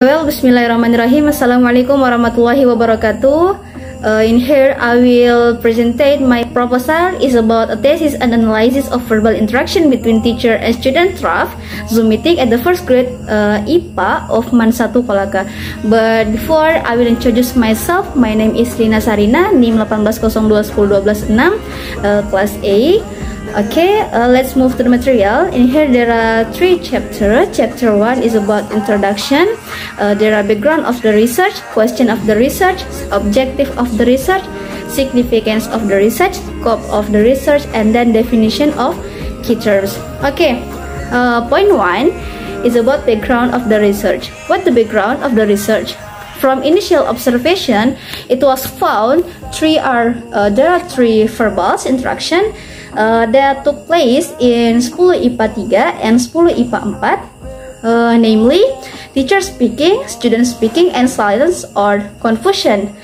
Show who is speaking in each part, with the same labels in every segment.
Speaker 1: Well, Bismillahirrahmanirrahim. Assalamualaikum warahmatullahi wabarakatuh. In here, I will presentate my proposal is about a thesis and analysis of verbal interaction between teacher and student draft Zoom meeting at the first grade IPA of MAN 1 Kolaka. But before I will introduce myself, my name is Rina Sarina, NIM 18021126, class A. Okay, let's move to the material. In here there are 3 chapters. Chapter 1 is about introduction. There are background of the research, question of the research, objective of the research, significance of the research, scope of the research, and then definition of key terms. Okay, point 1 is about background of the research. What the background of the research? From initial observation, it was found there are 3 verbal interaction that took place in 10 IPA 3 and 10 IPA 4, namely teacher speaking, student speaking, and silence or confusion.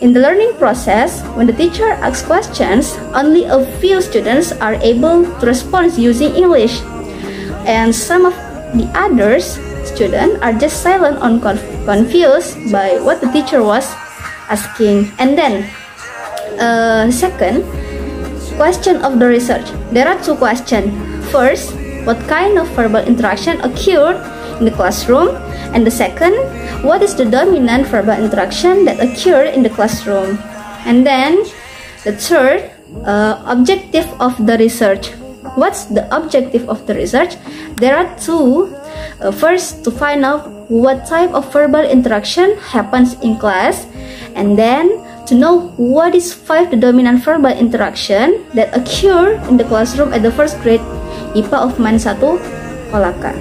Speaker 1: In the learning process, when the teacher asks questions, only a few students are able to respond using English, and some of the others students are just silent or confused by what the teacher was asking. And then second, question of the research. There are 2 questions. First, what kind of verbal interaction occurred in the classroom? And the second, what is the dominant verbal interaction that occurred in the classroom? And then the third, objective of the research. What's the objective of the research? There are 2. First, to find out what type of verbal interaction happens in class, and then to know what is 5 the dominant verbal interaction that occur in the classroom at the first grade IPA of MAN 1 Kolaka.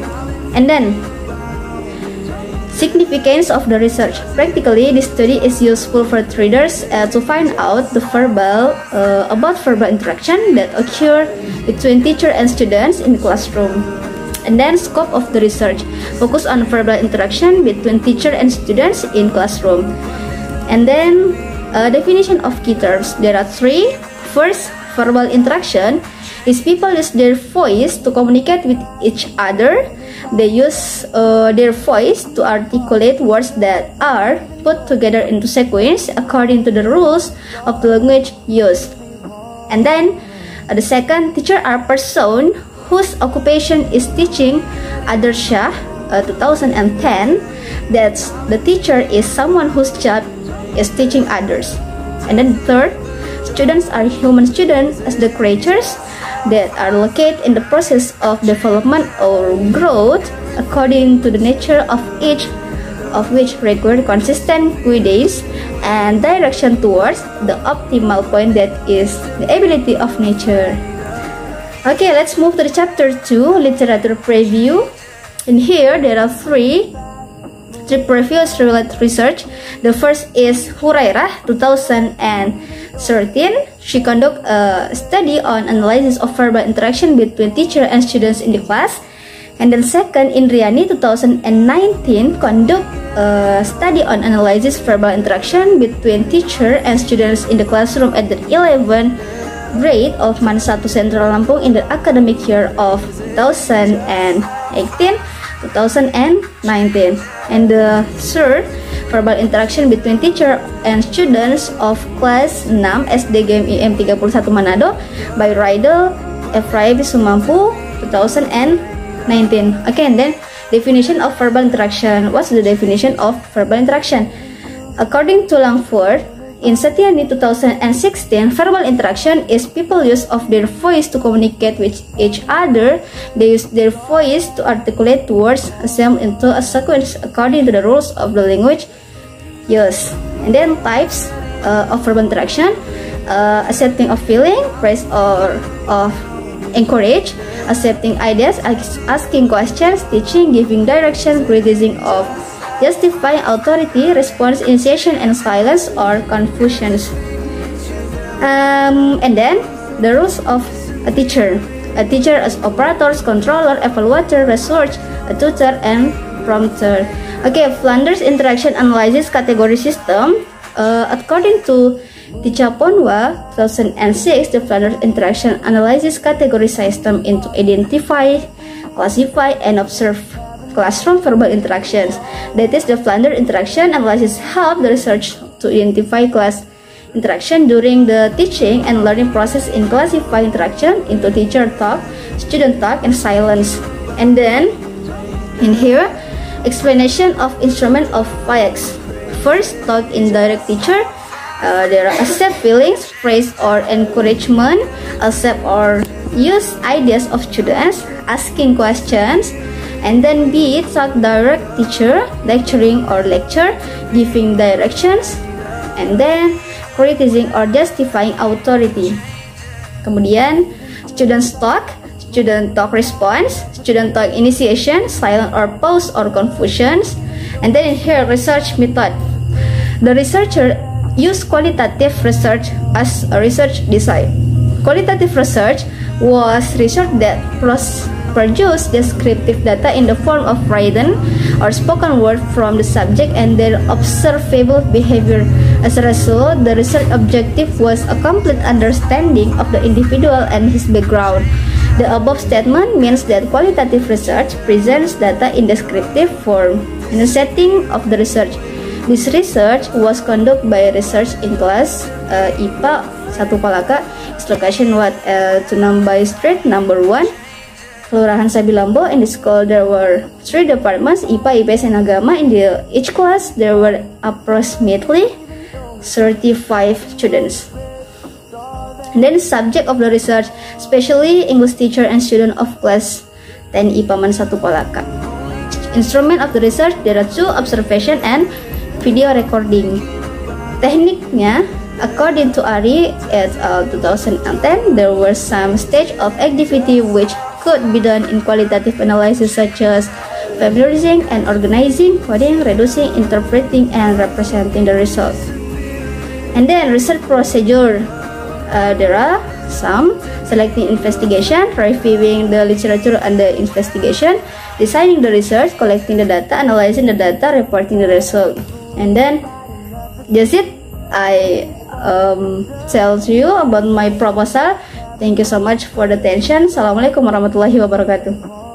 Speaker 1: And then significance of the research. Practically, this study is useful for readers to find out the about verbal interaction that occur between teacher and students in the classroom. And then scope of the research. Focus on verbal interaction between teacher and students in classroom. And then definition of key terms. There are 3. First, verbal interaction is people use their voice to communicate with each other. They use their voice to articulate words that are put together into sequence according to the rules of the language used. And then the second, teacher are person whose occupation is teaching. Adarshah 2010, that's the teacher is someone whose job is teaching others. And then third, students are human students as the creatures that are located in the process of development or growth according to the nature of each of which require consistent guidance and direction towards the optimal point, that is the ability of nature. Okay, let's move to the chapter 2, literature preview. In here, there are 3 previous related research. The first is Hurairah 2013. She conducted a study on analysis of verbal interaction between teacher and students in the class. And then second, Indriani 2019 conduct a study on analysis verbal interaction between teacher and students in the classroom at the 11th grade of MAN 1 Sentral Lampung in the academic year of 2018-2019. And the third, verbal interaction between teacher and students of class 6 SD GMIM 31 Manado by Raidel Efraim Sumampu 2019. Okay, and then definition of verbal interaction. What's the definition of verbal interaction? According to Langford, in Satyani 2016, verbal interaction is people use of their voice to communicate with each other. They use their voice to articulate words assembled into a sequence according to the rules of the language used. And then types of verbal interaction: accepting of feeling, praise or of encourage, accepting ideas, asking questions, teaching, giving direction, criticizing of, justifying authority, response, initiation, and silence or confusions. And then the rules of a teacher. A teacher as operators, controller, evaluator, research, a tutor, and prompter. Okay, Flanders interaction analysis category system. According to Tichaponwa 2006, the Flanders interaction analysis category system into identify, classify, and observe classroom verbal interactions. That is, the Flanders interaction analysis help the research to identify class interaction during the teaching and learning process in classify interaction into teacher talk, student talk, and silence. And then in here, explanation of instrument of FIEX. First, talk indirect teacher. There are accept feelings, praise or encouragement, accept or use ideas of students, asking questions. And then B, talk direct teacher, lecturing or lecture, giving directions. And then criticizing or justifying authority. Kemudian student talk response, student talk initiation, silent or pause or confusions. And then in here, research method. The researcher use qualitative research as a research design. Qualitative research was research that produce descriptive data in the form of written or spoken word from the subject and their observable behavior. As a result, the research objective was a complete understanding of the individual and his background. The above statement means that qualitative research presents data in descriptive form. In the setting of the research, this research was conducted by research in class IPA 1 Palaka. Its location was Tunambai Street, number 1. Kelurahan Sabilambo. In the school there were 3 departments, IPA, IPS, and Agama. In each class there were approximately 35 students. And then subject of the research, especially English teacher and student of class 10 IPA 1 Palaka. Instrument of the research, there are 2, observation and video recording. Tekniknya, according to Ari at 2010, there were some stage of activity which could be done in qualitative analysis, such as familiarizing and organizing, coding, reducing, interpreting, and representing the results. And then research procedure, there are some: selecting investigation, reviewing the literature and the investigation, designing the research, collecting the data, analyzing the data, reporting the result. And then that's it. I tell you about my proposal. Thank you so much for the attention. Assalamualaikum warahmatullahi wabarakatuh.